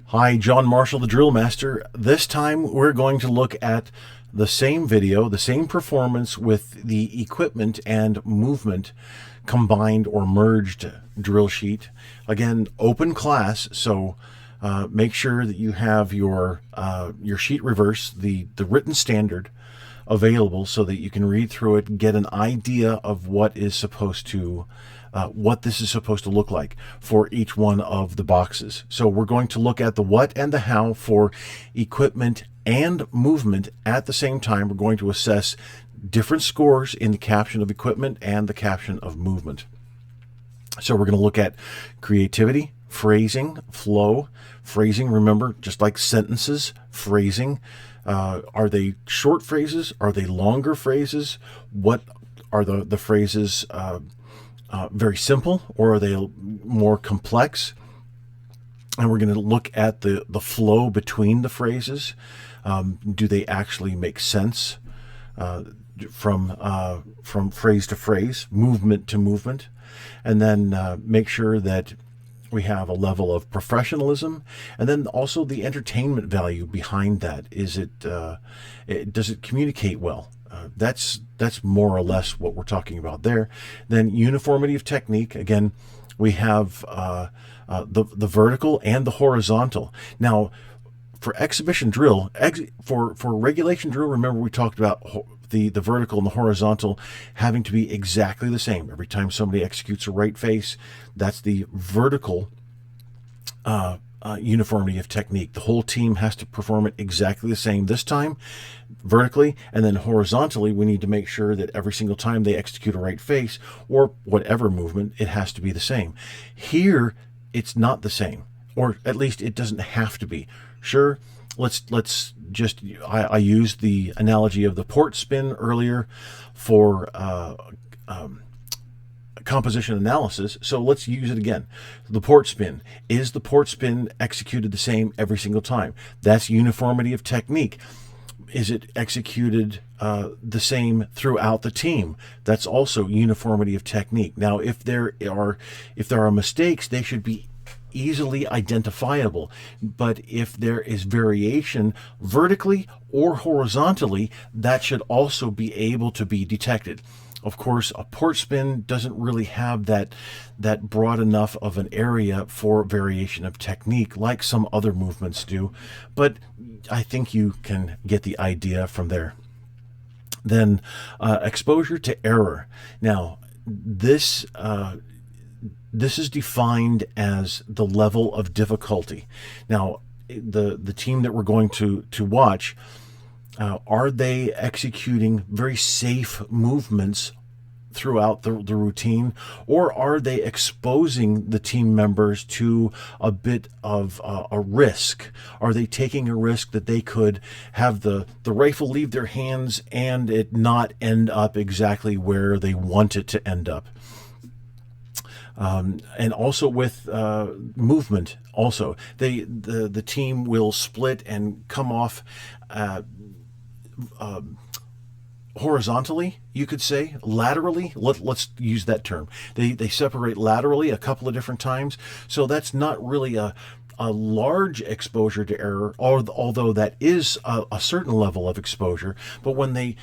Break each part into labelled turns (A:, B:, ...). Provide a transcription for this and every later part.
A: Hi, John Marshall, the DrillMaster. This time we're going to look at the same video, the same performance with the equipment and movement combined or merged drill sheet. Again, open class, so make sure that you have your sheet reverse, the written standard, available so that you can read through it and get an idea of what is supposed to what this is supposed to look like for each one of the boxes. So we're going to look at the what and the how for equipment and movement at the same time. We're going to assess different scores in the caption of equipment and the caption of movement. So we're going to look at creativity, phrasing, flow. Phrasing, remember, just like sentences, phrasing. Are they short phrases? Are they longer phrases? What are the phrases very simple, or are they more complex? And we're going to look at the flow between the phrases. Do they actually make sense from phrase to phrase, movement to movement? And then make sure that we have a level of professionalism, and then also the entertainment value behind that. Does it communicate well? That's more or less what we're talking about there. Then uniformity of technique. Again, we have the vertical and the horizontal. Now, for exhibition drill, for regulation drill, remember we talked about the vertical and the horizontal having to be exactly the same. Every time somebody executes a right face, that's the vertical uniformity of technique. The whole team has to perform it exactly the same this time, vertically, and then horizontally we need to make sure that every single time they execute a right face or whatever movement, it has to be the same. Here, it's not the same, or at least it doesn't have to be. Sure, let's just, I used the analogy of the port spin earlier for composition analysis, so let's use it again. The port spin. Is the port spin executed the same every single time? That's uniformity of technique. Is it executed the same throughout the team? That's also uniformity of technique. Now, if there are mistakes, they should be easily identifiable. But if there is variation vertically or horizontally, that should also be able to be detected. Of course, a port spin doesn't really have that broad enough of an area for variation of technique like some other movements do, but I think you can get the idea from there. Then exposure to error. Now, this is defined as the level of difficulty. Now, the team that we're going to watch, are they executing very safe movements throughout the routine, or are they exposing the team members to a bit of a risk? Are they taking a risk that they could have the rifle leave their hands and it not end up exactly where they want it to end up? And also with movement, also the team will split and come off horizontally, you could say, laterally. Let's use that term. They separate laterally a couple of different times, so that's not really a large exposure to error, although that is a certain level of exposure. But when they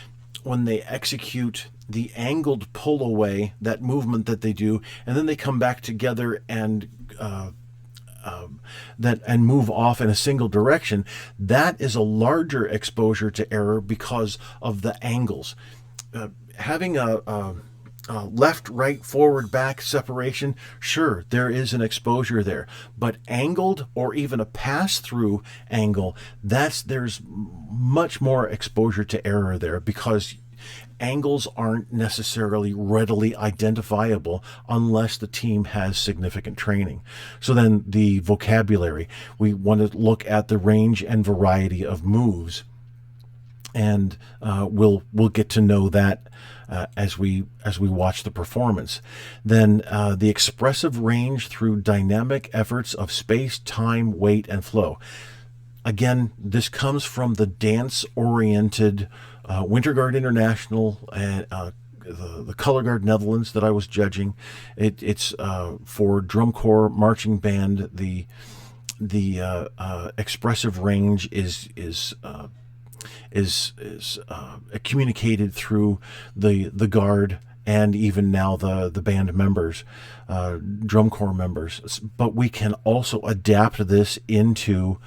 A: execute the angled pull away, that movement that they do, and then they come back together and move off in a single direction, that is a larger exposure to error because of the angles. Having a left, right, forward, back separation, sure, there is an exposure there, but angled or even a pass-through angle, there's much more exposure to error there, because angles aren't necessarily readily identifiable unless the team has significant training. So then the vocabulary, we want to look at the range and variety of moves, and we'll get to know that as we watch the performance. Then the expressive range through dynamic efforts of space, time, weight, and flow. Again, this comes from the dance-oriented Winter Guard International and the Color Guard Netherlands that I was judging. It's for drum corps, marching band, the expressive range is communicated through the guard and even now the band members, drum corps members. But we can also adapt this into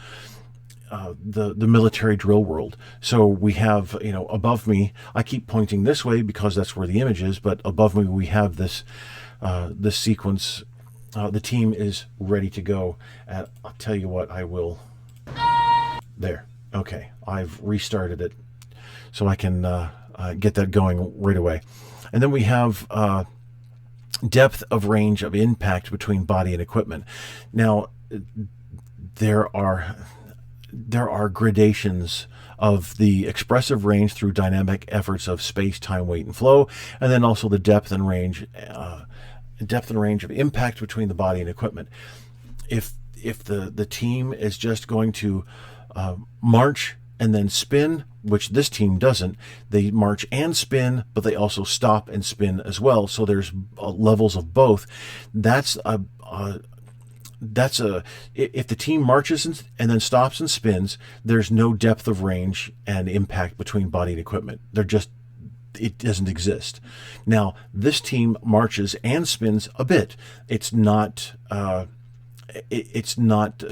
A: the military drill world. So we have, above me, I keep pointing this way because that's where the image is, but above me we have this sequence. The team is ready to go, and I'll tell you what, I will. There. Okay, I've restarted it so I can get that going right away. And then we have depth of range of impact between body and equipment. Now, there are gradations of the expressive range through dynamic efforts of space, time, weight, and flow, and then also the depth and range of impact between the body and equipment. If the team is just going to march and then spin, which this team doesn't, they march and spin, but they also stop and spin as well. So there's levels of both. If the team marches and then stops and spins, there's no depth of range and impact between body and equipment. It doesn't exist. Now, this team marches and spins a bit. It's not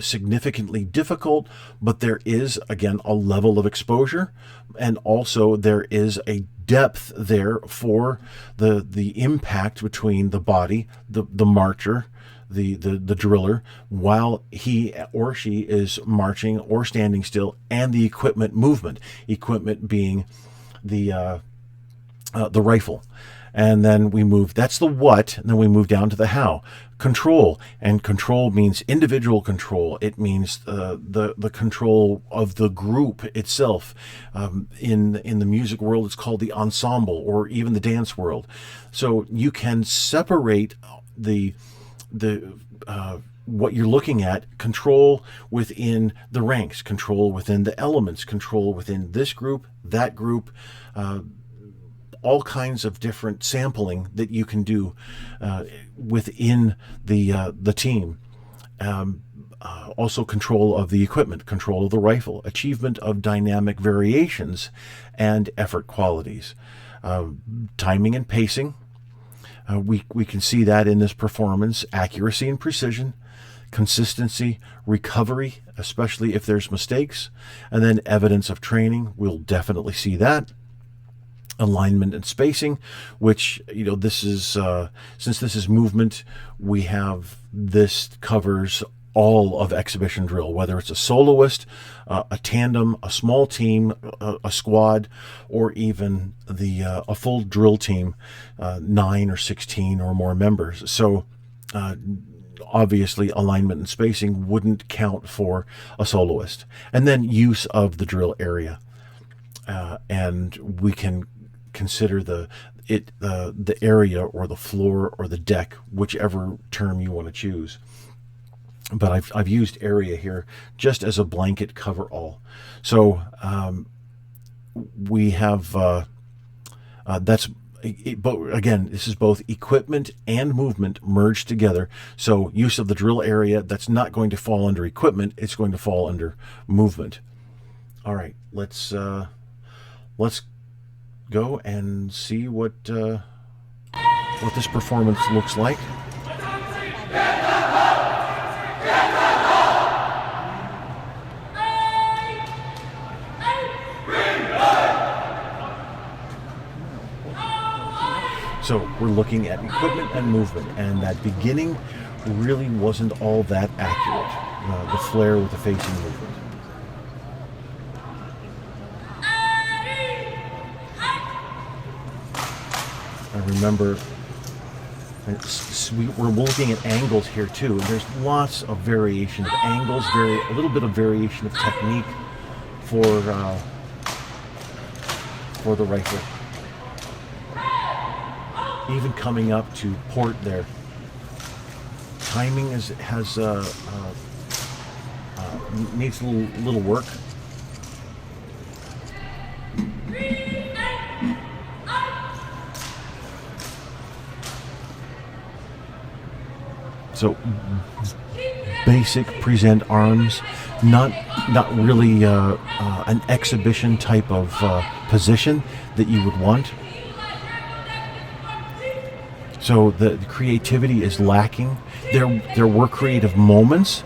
A: significantly difficult, but there is, again, a level of exposure, and also there is a depth there for the impact between the body, the marcher, the driller, while he or she is marching or standing still, and the equipment movement. Equipment being the rifle. And then we move, that's the what, and then we move down to the how. Control, and control means individual control. It means the control of the group itself. In the music world, it's called the ensemble, or even the dance world. So you can separate what you're looking at, control within the ranks, control within the elements, control within this group, that group, all kinds of different sampling that you can do within the team. Also control of the equipment, control of the rifle, achievement of dynamic variations and effort qualities. Timing and pacing. We can see that in this performance. Accuracy and precision, consistency, recovery, especially if there's mistakes, and then evidence of training. We'll definitely see that. Alignment and spacing, which, this is, since this is movement, this covers all of exhibition drill, whether it's a soloist, a tandem, a small team, a squad, or even a full drill team, 9 or 16 or more members. So obviously alignment and spacing wouldn't count for a soloist. And then use of the drill area. And we can consider the area or the floor or the deck, whichever term you want to choose. But I've used area here just as a blanket cover all. So we have but again, this is both equipment and movement merged together. So use of the drill area, that's not going to fall under equipment, it's going to fall under movement. All right, let's go and see what this performance looks like. So we're looking at equipment and movement, and that beginning really wasn't all that accurate. The flare with the facing movement. I remember we're looking at angles here too. There's lots of variation of angles, a little bit of variation of technique for the rifle. Even coming up to port there, timing needs a little work. So basic present arms, not really an exhibition type of position that you would want. So the creativity is lacking. There were creative moments,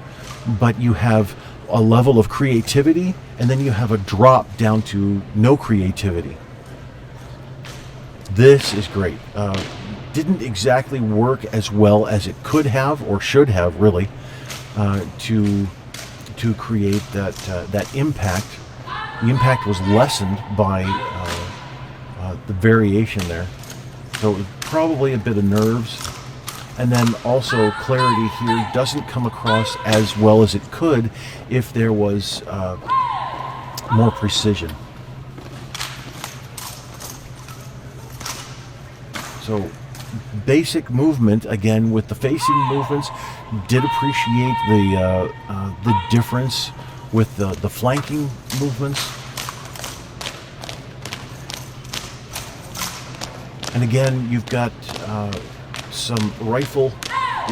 A: but you have a level of creativity, and then you have a drop down to no creativity. This is great. Didn't exactly work as well as it could have or should have, really, to create that impact. The impact was lessened by the variation there. So it was probably a bit of nerves. And then also clarity here doesn't come across as well as it could if there was more precision. So basic movement, again, with the facing movements, did appreciate the difference with the flanking movements. And again, you've got some rifle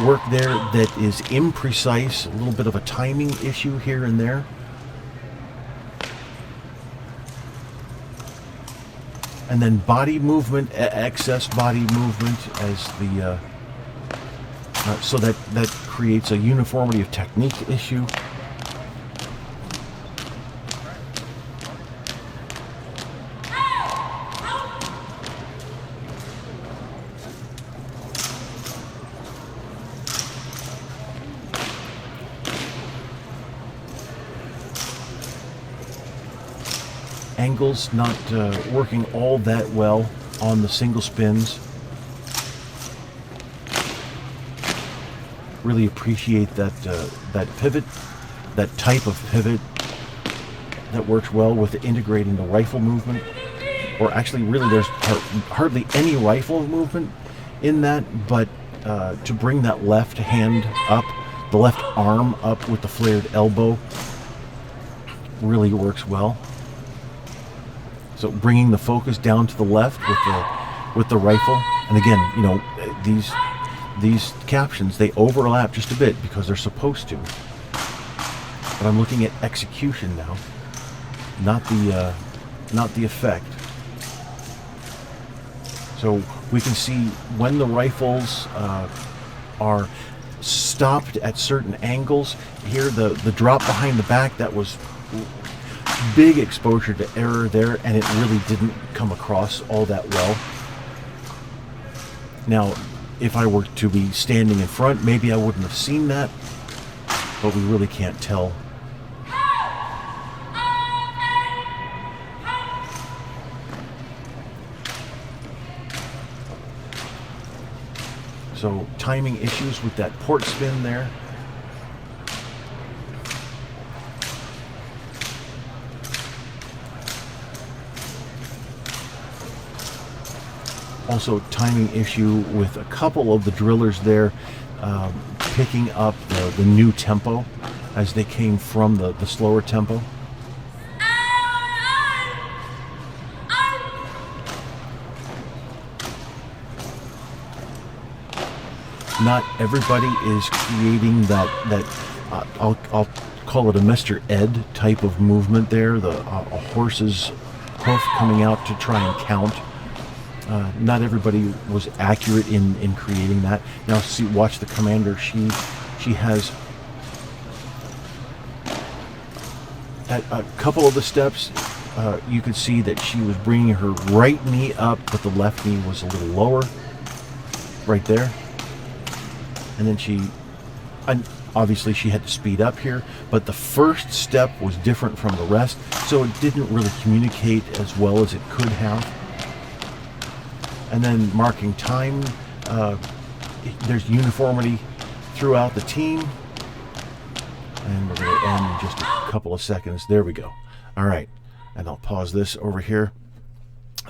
A: work there that is imprecise, a little bit of a timing issue here and there. And then body movement, excess body movement as the so that creates a uniformity of technique issue. Angles not working all that well on the single spins. Really appreciate that pivot, that type of pivot that works well with integrating the rifle movement. Or actually, really, there's hardly any rifle movement in that, but to bring that left hand up, the left arm up with the flared elbow, really works well. So bringing the focus down to the left with the rifle, and again, you know, these captions, they overlap just a bit because they're supposed to. But I'm looking at execution now, not the effect. So we can see when the rifles are stopped at certain angles. Here, the drop behind the back, that was big exposure to error there, and it really didn't come across all that well. Now, if I were to be standing in front, maybe I wouldn't have seen that, but we really can't tell. So timing issues with that port spin there. Also timing issue with a couple of the drillers there picking up the new tempo as they came from the slower tempo. Not everybody is creating that I'll call it a Mr. Ed type of movement there, a horse's hoof coming out to try and count. Not everybody was accurate in creating that. Now see, watch the commander. She has at a couple of the steps. You could see that she was bringing her right knee up, but the left knee was a little lower, right there. And then obviously she had to speed up here, but the first step was different from the rest, so it didn't really communicate as well as it could have. And then marking time, there's uniformity throughout the team. And we're going to end in just a couple of seconds. There we go. All right. And I'll pause this over here.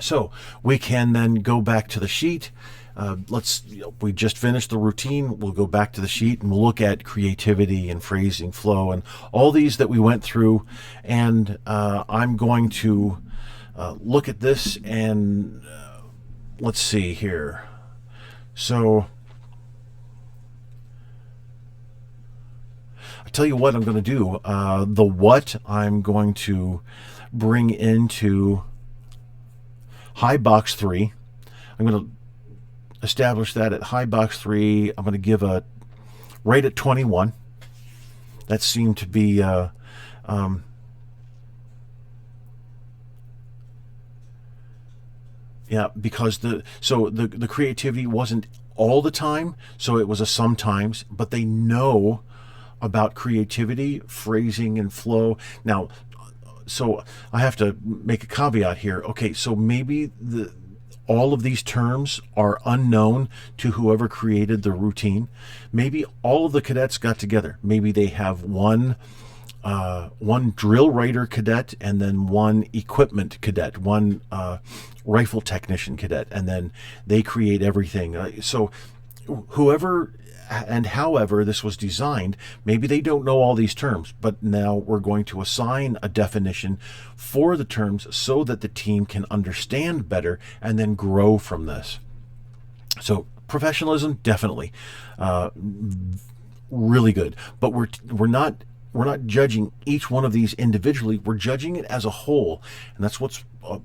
A: So we can then go back to the sheet. We just finished the routine. We'll go back to the sheet and we'll look at creativity and phrasing, flow, and all these that we went through. And I'm going to look at this and let's see here. tell you what I'm going to do. The what I'm going to bring into high box 3. I'm going to establish that at high box 3. I'm going to give a right at 21. That seemed to be yeah, because the creativity wasn't all the time, so it was a sometimes, but they know about creativity, phrasing, and flow. Now, so I have to make a caveat here. Okay, so maybe all of these terms are unknown to whoever created the routine. Maybe all of the cadets got together. Maybe they have one drill writer cadet, and then one equipment cadet, one rifle technician cadet, and then they create everything. So whoever and however this was designed, maybe they don't know all these terms, but now we're going to assign a definition for the terms so that the team can understand better and then grow from this. So professionalism, definitely, really good. But we're not judging each one of these individually. We're judging it as a whole, and that's what's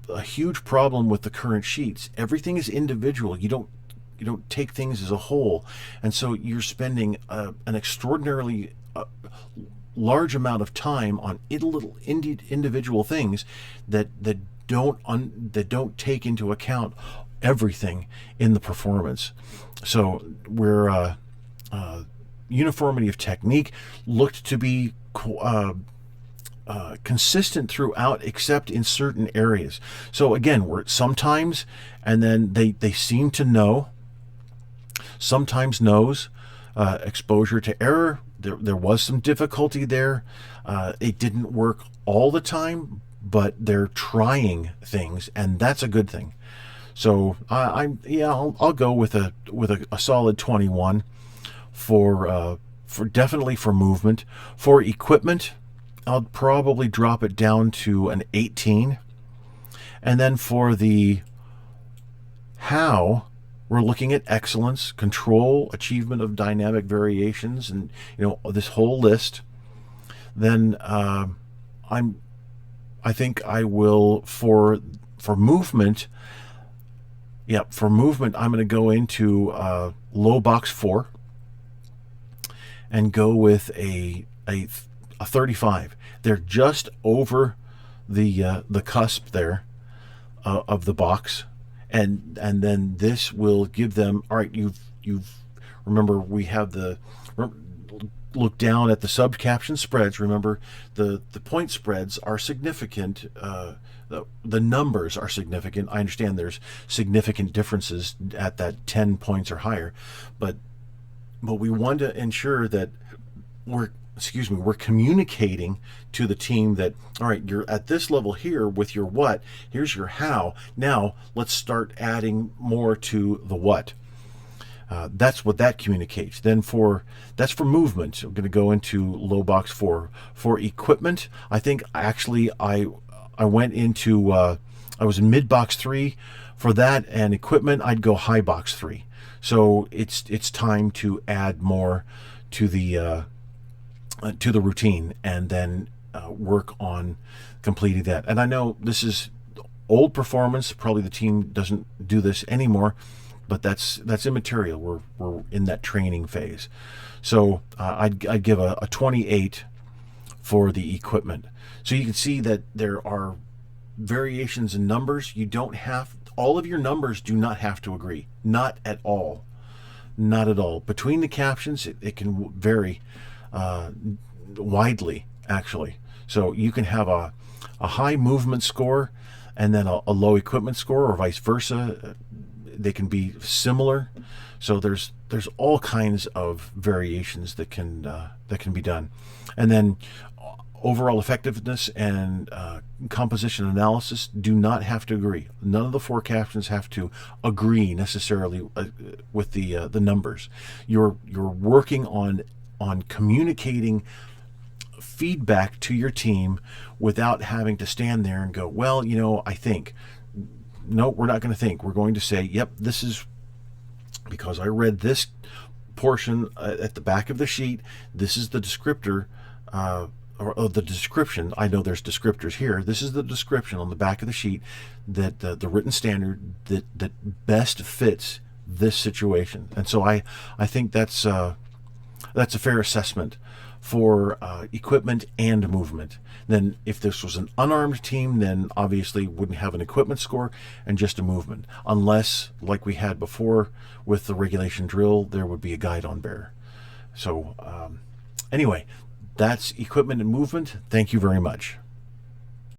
A: a huge problem with the current sheets. Everything is individual. You don't take things as a whole, and so you're spending an extraordinarily large amount of time on little individual things that don't take into account everything in the performance. So we're uniformity of technique looked to be consistent throughout, except in certain areas. So again, we're sometimes, and then they seem to know. Sometimes knows. Exposure to error, there was some difficulty there. It didn't work all the time, but they're trying things, and that's a good thing. So I'll go with a solid 21 for definitely for movement. For equipment, I'll probably drop it down to an 18. And then for the how, we're looking at excellence, control, achievement of dynamic variations, and this whole list. Then I think I will for movement. Yeah, for movement, I'm going to go into low box 4 and go with a 35. They're just over the cusp there of the box. And then this will give them, all right, you've remember we have look down at the sub caption spreads. Remember the point spreads are significant. The numbers are significant. I understand there's significant differences at that 10 points or higher, but we want to ensure that we're communicating to the team that, all right, you're at this level here with your what, here's your how, now let's start adding more to the what. That's what that communicates. Then that's for movement. I'm going to go into low box 4. For equipment, I think actually I went into, I was in mid box 3 for that, and equipment I'd go high box 3. So it's time to add more to the routine, and then work on completing that. And I know this is old performance. Probably the team doesn't do this anymore, but that's immaterial. We're in that training phase. So I'd give a 28 for the equipment. So you can see that there are variations in numbers. You don't have, all of your numbers do not have to agree. Not at all. Not at all. Between the captions, it can vary widely, actually. So you can have a high movement score and then a low equipment score, or vice versa. They can be similar. So there's all kinds of variations that can be done. And then overall effectiveness and composition analysis do not have to agree. None of the 4 captions have to agree necessarily with the numbers. You're working on communicating feedback to your team without having to stand there and go, well, I think. No, we're not going to think. We're going to say, yep, this is because I read this portion at the back of the sheet. This is the descriptor, or the description. I know there's descriptors here. This is the description on the back of the sheet, that the written standard that best fits this situation. And so I think that's a fair assessment for equipment and movement. Then if this was an unarmed team, then obviously wouldn't have an equipment score and just a movement, unless, like we had before with the regulation drill, there would be a guide on bear. So anyway, that's equipment and movement. Thank you very much.